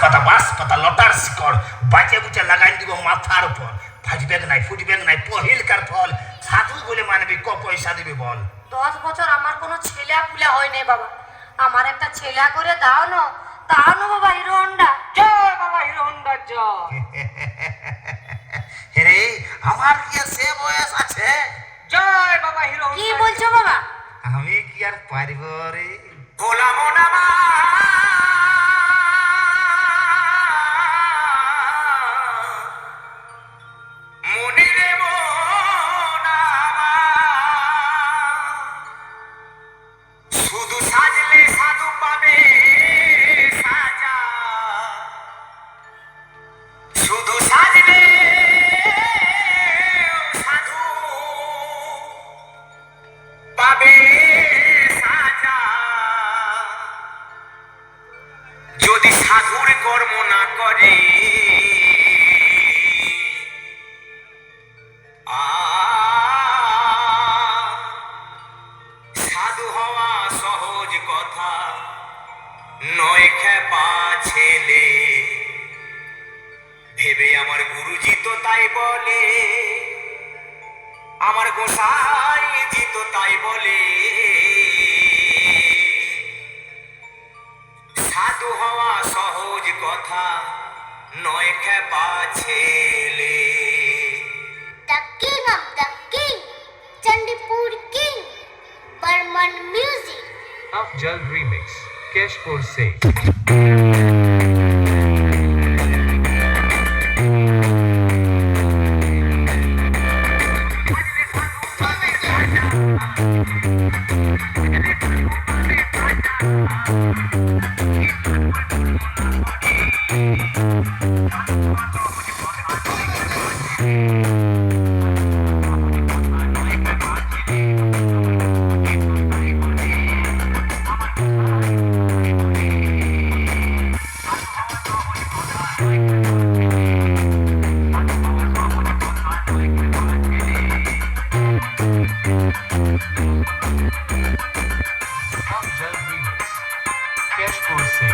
বাঁশ পাতা লতার শিকড় বাঁচে বুচে লাগাই দিব মাথার উপর। ফাজবে নাই ফুটবে নাই পহিলকার ফল, সাধু বলে মানবি ক পয়সা দিবি বল। 10 বছর আমার কোনো ছেলে পুলে হয় নাই বাবা, আমার একটা ছেলে করে দাও না, দাও না বাবা হিরো হন্ডা। জয় বাবা হিরো হন্ডা জয়। রে আমার কি আর সে বয়স আছে? জয় বাবা হিরো কি হন্ডা। বলছো বাবা? আমি কি আর পারিব রে? গোলাম নামা মনিরে মোনামা, শুধু সাজলে সাধু পাবে সাজা, শুধু সাজলে সাধু পাবে সাজা, যদি সাধুর কর্ম না করে সাধু হওয়া সহজ কথা নয় খেপা ছেলে, ভেবে আমার গুরুজি তো তাই বলে, আমার গোসাই জি তো তাই বলে, সাধু হওয়া সহজ কথা নয় খেপা ছেলে। The king of the king, Chandipur king, Burman music. Afjal remix, Keshpur se. Afjal remix, Keshpur se.